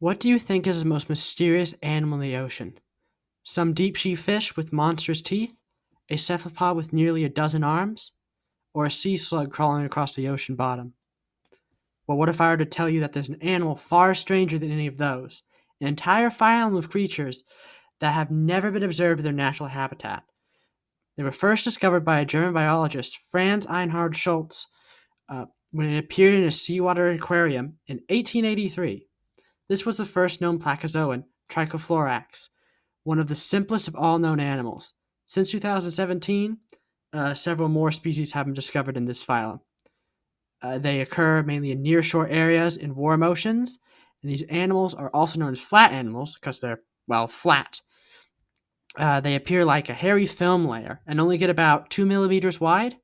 What do you think is the most mysterious animal in the ocean? Some deep sea fish with monstrous teeth? A cephalopod with nearly a dozen arms? Or a sea slug crawling across the ocean bottom? Well, what if I were to tell you that there's an animal far stranger than any of those? An entire phylum of creatures that have never been observed in their natural habitat. They were first discovered by a German biologist, Franz Einhard Schultz, when it appeared in a seawater aquarium in 1883. This was the first known placozoan, Trichophorax, one of the simplest of all known animals. Since 2017, several more species have been discovered in this phylum. They occur mainly in nearshore areas in warm oceans, and these animals are also known as flat animals because they're, well, flat. They appear like a hairy film layer and only get about 2 millimeters wide.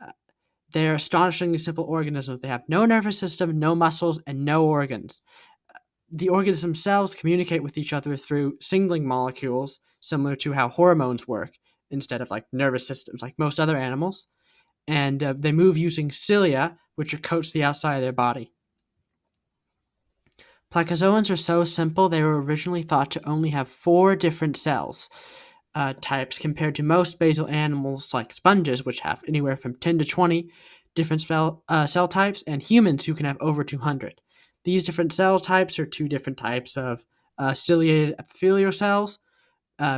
Uh, they're astonishingly simple organisms. They have no nervous system, no muscles, and no organs. The organs themselves communicate with each other through signaling molecules, similar to how hormones work, instead of like nervous systems, like most other animals. And they move using cilia, which are coats the outside of their body. Placozoans are so simple they were originally thought to only have four different cells types compared to most basal animals like sponges, which have anywhere from 10 to 20 different cell types, and humans who can have over 200. These different cell types are two different types of ciliated epithelial cells,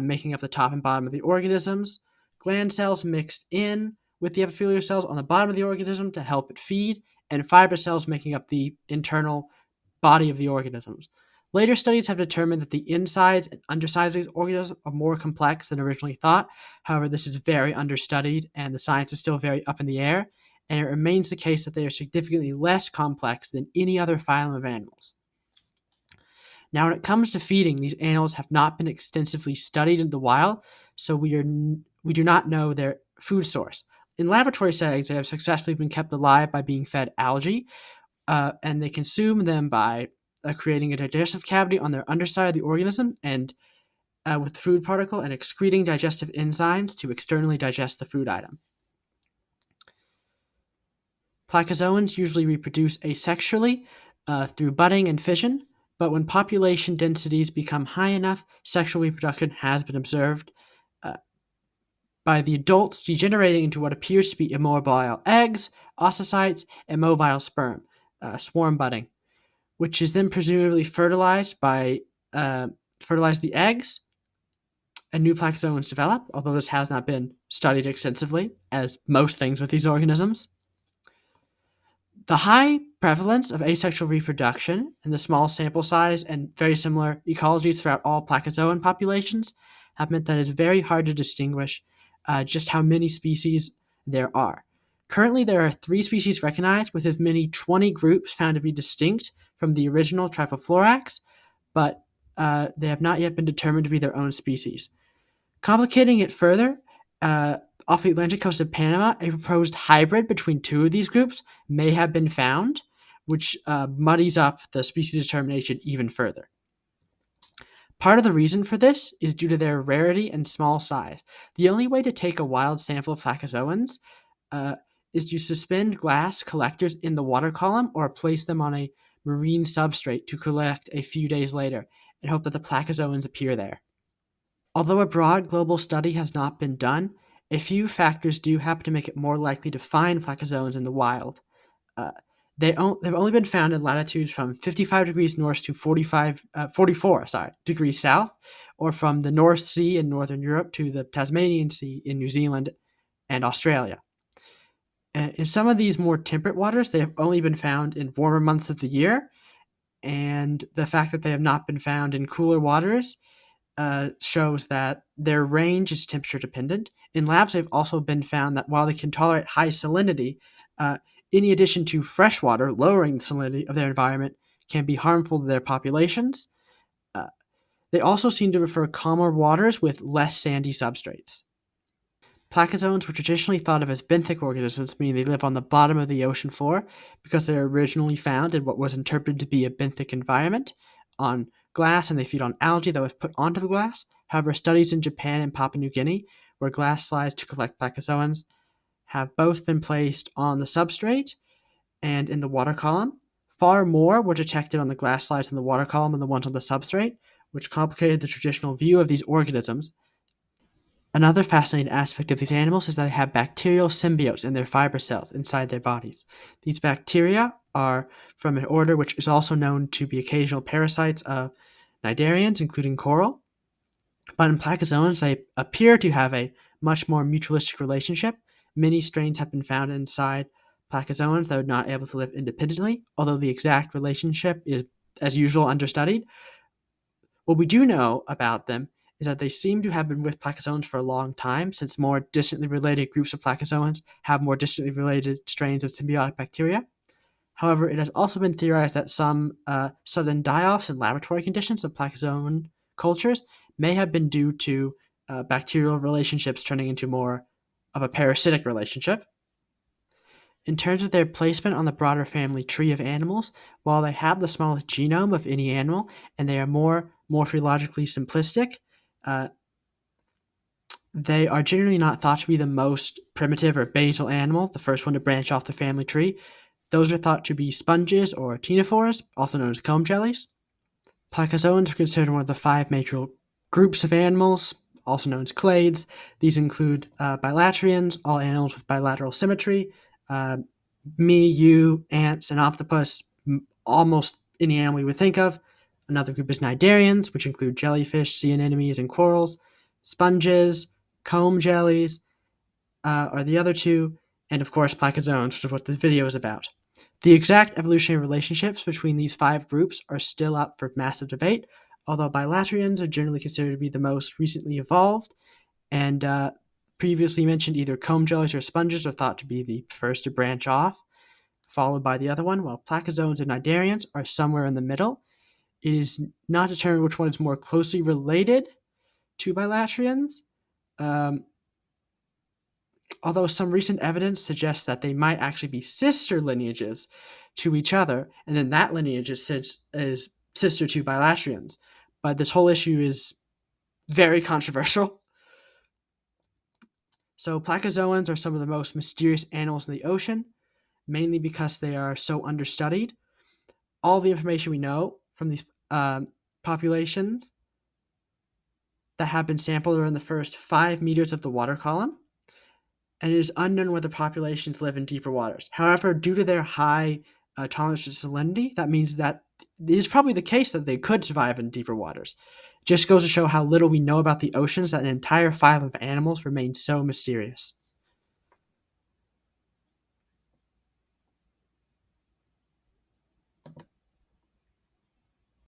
making up the top and bottom of the organisms, gland cells mixed in with the epithelial cells on the bottom of the organism to help it feed, and fiber cells making up the internal body of the organisms. Later studies have determined that the insides and undersides of these organisms are more complex than originally thought. However, this is very understudied and the science is still very up in the air, and it remains the case that they are significantly less complex than any other phylum of animals. Now, when it comes to feeding, these animals have not been extensively studied in the wild, so we do not know their food source. In laboratory settings, they have successfully been kept alive by being fed algae, and they consume them by creating a digestive cavity on their underside of the organism and with the food particle and excreting digestive enzymes to externally digest the food item. Placozoans usually reproduce asexually through budding and fission, but when population densities become high enough, sexual reproduction has been observed uh, by the adults degenerating into what appears to be immobile eggs, oocytes, and mobile sperm, swarm budding, which is then presumably uh, fertilize the eggs, and new placozoans develop. Although this has not been studied extensively, as most things with these organisms. The high prevalence of asexual reproduction and the small sample size and very similar ecologies throughout all placozoan populations have meant that it's very hard to distinguish just how many species there are. Currently, there are three species recognized, with as many 20 groups found to be distinct from the original Trypophorax, but they have not yet been determined to be their own species. Complicating it further, off the Atlantic coast of Panama, a proposed hybrid between two of these groups may have been found, which muddies up the species determination even further. Part of the reason for this is due to their rarity and small size. The only way to take a wild sample of placozoans uh, is to suspend glass collectors in the water column or place them on a marine substrate to collect a few days later and hope that the placozoans appear there. Although a broad global study has not been done, a few factors do happen to make it more likely to find placozoans in the wild. Uh, they've only been found in latitudes from 55 degrees north to 44 degrees south, or from the North Sea in northern Europe to the Tasmanian Sea in New Zealand and Australia. In some of these more temperate waters, they have only been found in warmer months of the year, and the fact that they have not been found in cooler waters shows that their range is temperature dependent. In labs, they've also been found that while they can tolerate high salinity, any addition to fresh water, lowering the salinity of their environment, can be harmful to their populations. Uh, they also seem to prefer calmer waters with less sandy substrates. Placozoans were traditionally thought of as benthic organisms, meaning they live on the bottom of the ocean floor because they were originally found in what was interpreted to be a benthic environment on glass, and they feed on algae that was put onto the glass. However, studies in Japan and Papua New Guinea, where glass slides to collect placozoans, have both been placed on the substrate and in the water column Far more were detected on the glass slides in the water column than the ones on the substrate, which complicated the traditional view of these organisms. Another fascinating aspect of these animals is that they have bacterial symbiotes in their fiber cells inside their bodies. These bacteria are from an order which is also known to be occasional parasites of cnidarians, including coral. But in placozoans, they appear to have a much more mutualistic relationship. Many strains have been found inside placozoans that are not able to live independently, although the exact relationship is, as usual, understudied. What we do know about them is that they seem to have been with placozoans for a long time, since more distantly related groups of placozoans have more distantly related strains of symbiotic bacteria. However, it has also been theorized that some sudden die-offs in laboratory conditions of placozoan cultures may have been due to bacterial relationships turning into more of a parasitic relationship. In terms of their placement on the broader family tree of animals, while they have the smallest genome of any animal and they are more morphologically simplistic, uh, they are generally not thought to be the most primitive or basal animal, the first one to branch off the family tree. Those are thought to be sponges or ctenophores, also known as comb jellies. Placozoans are considered one of the 5 major groups of animals, also known as clades. These include bilaterians, all animals with bilateral symmetry, uh, me, you, ants, and octopus, almost any animal you would think of. Another group is cnidarians, which include jellyfish, sea anemones, and corals. Sponges, comb jellies are the other two, and of course placozoans, which is what this video is about. The exact evolutionary relationships between these 5 groups are still up for massive debate, although bilaterians are generally considered to be the most recently evolved, and previously mentioned either comb jellies or sponges are thought to be the first to branch off, followed by the other one, while placozoans and cnidarians are somewhere in the middle. It is not determined which one is more closely related to bilaterians, um, although some recent evidence suggests that they might actually be sister lineages to each other, and then that lineage is sister to bilaterians. But this whole issue is very controversial. So placozoans are some of the most mysterious animals in the ocean, mainly because they are so understudied. All the information we know from these populations that have been sampled are in the first 5 meters of the water column, and it is unknown whether populations live in deeper waters. However, due to their high tolerance to salinity, that means that it is probably the case that they could survive in deeper waters. It just goes to show how little we know about the oceans that an entire file of animals remains so mysterious.